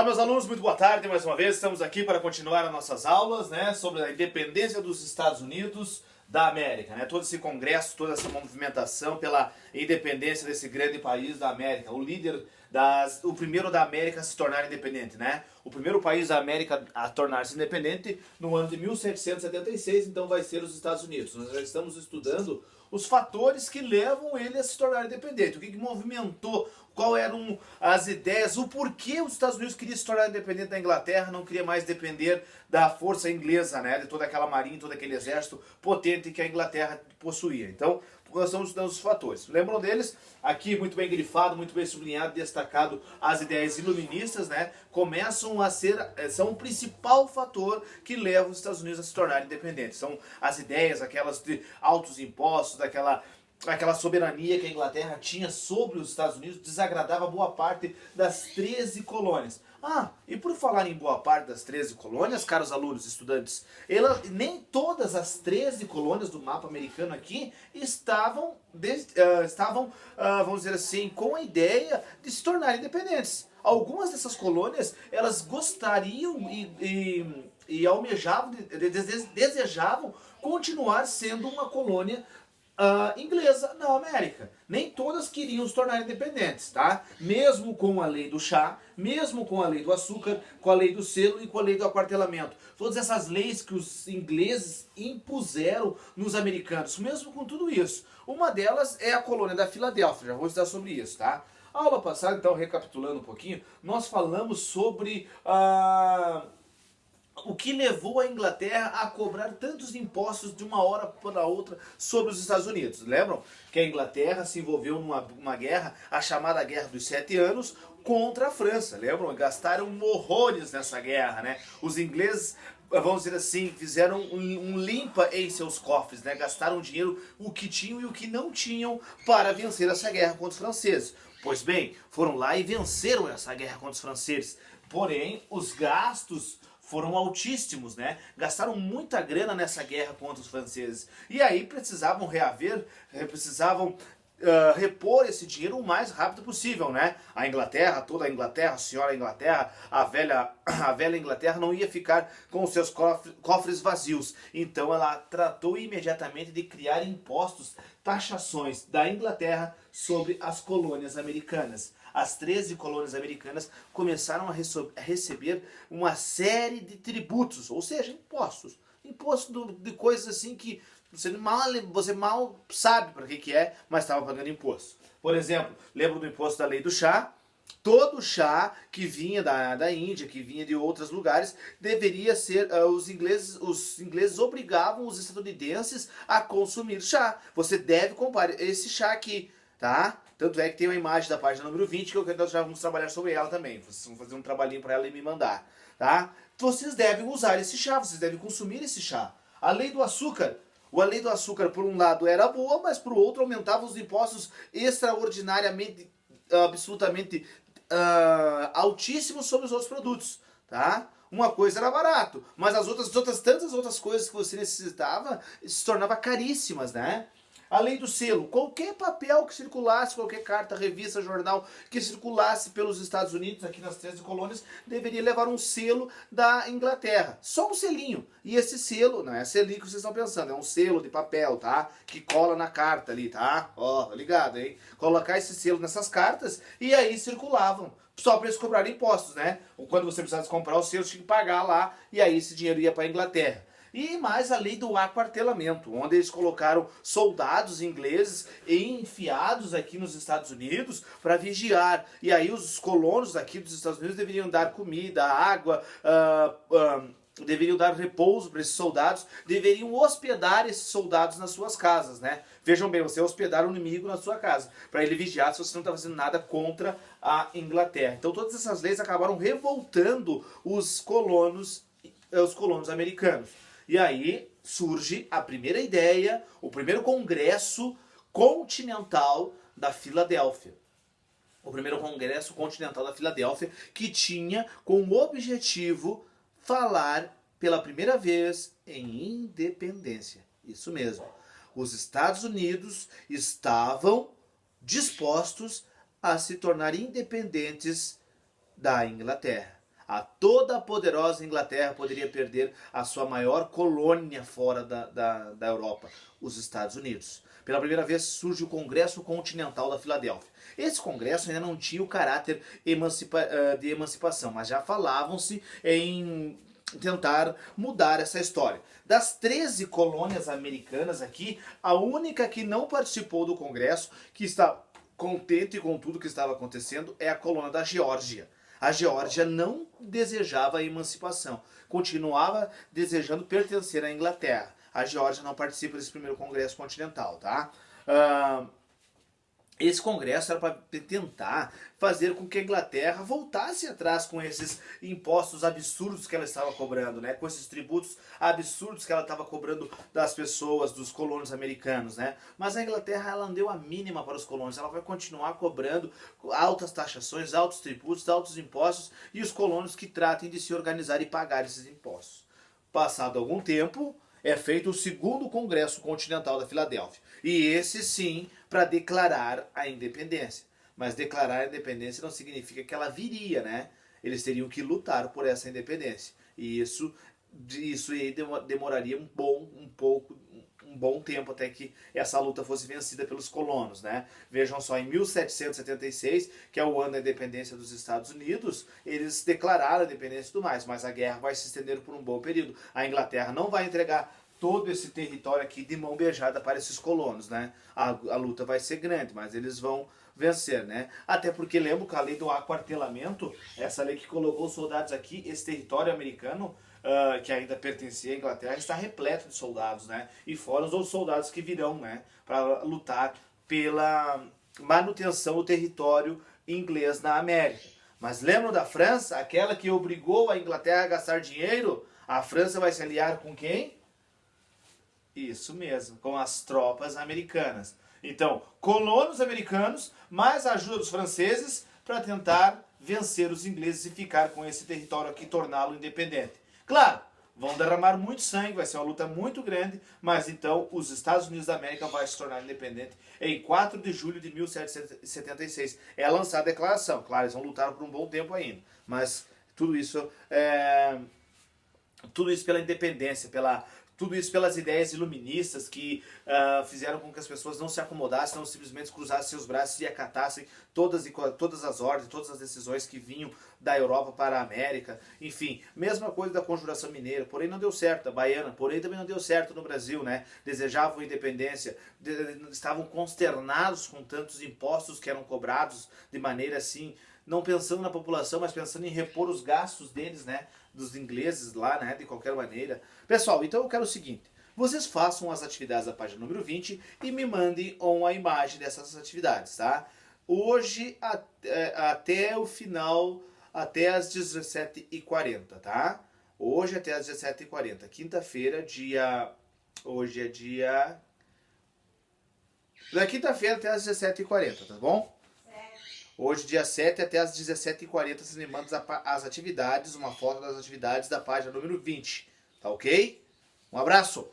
Olá, meus alunos, muito boa tarde mais uma vez. Estamos aqui para continuar as nossas aulas, sobre a independência dos Estados Unidos da América, Todo esse congresso, toda essa movimentação pela independência desse grande país da América, o primeiro da América a se tornar independente, O primeiro país da América a tornar-se independente no ano de 1776, então vai ser os Estados Unidos. Nós já estamos estudando os fatores que levam ele a se tornar independente, o que movimentou, quais eram as ideias, o porquê os Estados Unidos queriam se tornar independente da Inglaterra, não queria mais depender da força inglesa, de toda aquela marinha, todo aquele exército potente que a Inglaterra possuía. Então, nós estamos estudando os fatores. Lembram deles? Aqui, muito bem grifado, muito bem sublinhado, destacado, as ideias iluministas, começam a ser, são o principal fator que leva os Estados Unidos a se tornarem independentes. São as ideias, aquelas de altos impostos, aquela soberania que a Inglaterra tinha sobre os Estados Unidos, desagradava boa parte das 13 colônias. E por falar em boa parte das 13 colônias, caros alunos, estudantes, nem todas as 13 colônias do mapa americano aqui estavam, vamos dizer assim, com a ideia de se tornarem independentes. Algumas dessas colônias, elas gostariam e almejavam, desejavam continuar sendo uma colônia inglesa na América. Nem todas queriam se tornar independentes, Mesmo com a lei do chá, mesmo com a lei do açúcar, com a lei do selo e com a lei do aquartelamento. Todas essas leis que os ingleses impuseram nos americanos, mesmo com tudo isso. Uma delas é a colônia da Filadélfia, já vou estudar sobre isso, A aula passada, então, recapitulando um pouquinho, nós falamos sobre o que levou a Inglaterra a cobrar tantos impostos de uma hora para outra sobre os Estados Unidos. Lembram que a Inglaterra se envolveu numa guerra, a chamada Guerra dos 7 Anos, contra a França. Lembram? Gastaram horrores nessa guerra, Os ingleses, vamos dizer assim, fizeram um limpa em seus cofres, Gastaram dinheiro, o que tinham e o que não tinham para vencer essa guerra contra os franceses. Pois bem, foram lá e venceram essa guerra contra os franceses. Porém, os gastos foram altíssimos, Gastaram muita grana nessa guerra contra os franceses. E aí precisavam repor esse dinheiro o mais rápido possível, A Inglaterra, toda a Inglaterra, a senhora Inglaterra, a velha Inglaterra não ia ficar com os seus cofres vazios. Então ela tratou imediatamente de criar impostos, taxações da Inglaterra sobre as colônias americanas. As 13 colônias americanas começaram a receber uma série de tributos, ou seja, impostos. Imposto de coisas assim que você mal sabe para que é, mas estava pagando imposto. Por exemplo, lembra do imposto da lei do chá? Todo chá que vinha da Índia, que vinha de outros lugares, deveria ser, os ingleses obrigavam os estadunidenses a consumir chá. Você deve comprar esse chá aqui, Tanto é que tem uma imagem da página número 20, que nós já vamos trabalhar sobre ela também. Vocês vão fazer um trabalhinho para ela e me mandar, Vocês devem usar esse chá, vocês devem consumir esse chá. A lei do açúcar. A lei do açúcar, por um lado, era boa, mas por outro, aumentava os impostos extraordinariamente, absolutamente altíssimos sobre os outros produtos, Uma coisa era barato, mas tantas outras coisas que você necessitava se tornavam caríssimas, A lei do selo. Qualquer papel que circulasse, qualquer carta, revista, jornal que circulasse pelos Estados Unidos, aqui nas 13 colônias, deveria levar um selo da Inglaterra. Só um selinho. E esse selo, não é selinho que vocês estão pensando, é um selo de papel, Que cola na carta ali, tá ligado, hein? Colocar esse selo nessas cartas e aí circulavam. Só para eles cobrarem impostos, Quando você precisasse comprar o selo, tinha que pagar lá e aí esse dinheiro ia para a Inglaterra. E mais a lei do aquartelamento, onde eles colocaram soldados ingleses enfiados aqui nos Estados Unidos para vigiar. E aí os colonos aqui dos Estados Unidos deveriam dar comida, água, deveriam dar repouso para esses soldados, deveriam hospedar esses soldados nas suas casas, Vejam bem, você hospedar um inimigo na sua casa, para ele vigiar se você não está fazendo nada contra a Inglaterra. Então todas essas leis acabaram revoltando os colonos americanos. E aí surge a primeira ideia, o primeiro congresso continental da Filadélfia. O primeiro congresso continental da Filadélfia, que tinha como objetivo falar pela primeira vez em independência. Isso mesmo. Os Estados Unidos estavam dispostos a se tornar independentes da Inglaterra. A toda a poderosa Inglaterra poderia perder a sua maior colônia fora da Europa, os Estados Unidos. Pela primeira vez surge o Congresso Continental da Filadélfia. Esse congresso ainda não tinha o caráter de emancipação, mas já falavam-se em tentar mudar essa história. Das 13 colônias americanas aqui, a única que não participou do congresso, que está contente com tudo que estava acontecendo, é a colônia da Geórgia. A Geórgia não desejava a emancipação, continuava desejando pertencer à Inglaterra. A Geórgia não participa desse primeiro congresso continental, tá? Esse congresso era para tentar fazer com que a Inglaterra voltasse atrás com esses impostos absurdos que ela estava cobrando, né? Com esses tributos absurdos que ela estava cobrando das pessoas, dos colonos americanos, né? Mas a Inglaterra, ela não deu a mínima para os colonos, ela vai continuar cobrando altas taxações, altos tributos, altos impostos, e os colonos que tratem de se organizar e pagar esses impostos. Passado algum tempo, é feito o segundo Congresso Continental da Filadélfia. E esse sim, para declarar a independência. Mas declarar a independência não significa que ela viria, né? Eles teriam que lutar por essa independência. E isso aí demoraria um bom tempo até que essa luta fosse vencida pelos colonos, né? Vejam só, em 1776, que é o ano da independência dos Estados Unidos, eles declararam a independência e tudo mais, mas a guerra vai se estender por um bom período. A Inglaterra não vai entregar todo esse território aqui de mão beijada para esses colonos, né? A luta vai ser grande, mas eles vão vencer, né? Até porque lembro que a lei do aquartelamento, essa lei que colocou os soldados aqui, esse território americano, que ainda pertencia à Inglaterra, está repleto de soldados, né? E fora os outros soldados que virão, né? Para lutar pela manutenção do território inglês na América. Mas lembram da França? Aquela que obrigou a Inglaterra a gastar dinheiro? A França vai se aliar com quem? Isso mesmo, com as tropas americanas. Então, colonos americanos, mais a ajuda dos franceses para tentar vencer os ingleses e ficar com esse território aqui e torná-lo independente. Claro, vão derramar muito sangue, vai ser uma luta muito grande, mas então os Estados Unidos da América vai se tornar independente em 4 de julho de 1776. É lançada a declaração. Claro, eles vão lutar por um bom tempo ainda, mas tudo isso pela independência, tudo isso pelas ideias iluministas que fizeram com que as pessoas não se acomodassem, não simplesmente cruzassem seus braços e acatassem todas as ordens, todas as decisões que vinham da Europa para a América. Enfim, mesma coisa da Conjuração Mineira, porém não deu certo, a Baiana, porém também não deu certo no Brasil, né? Desejavam independência, estavam consternados com tantos impostos que eram cobrados de maneira assim, não pensando na população, mas pensando em repor os gastos deles, né? Dos ingleses lá, né? De qualquer maneira. Pessoal, então eu quero o seguinte. Vocês façam as atividades da página número 20 e me mandem uma imagem dessas atividades, tá? Hoje até o final, até as 17h40, tá? Hoje até as 17h40. Quinta-feira, hoje é dia... Da quinta-feira até as 17h40, tá bom? Hoje, dia 7, até as 17h40, você me manda as atividades, uma foto das atividades da página número 20. Tá ok? Um abraço!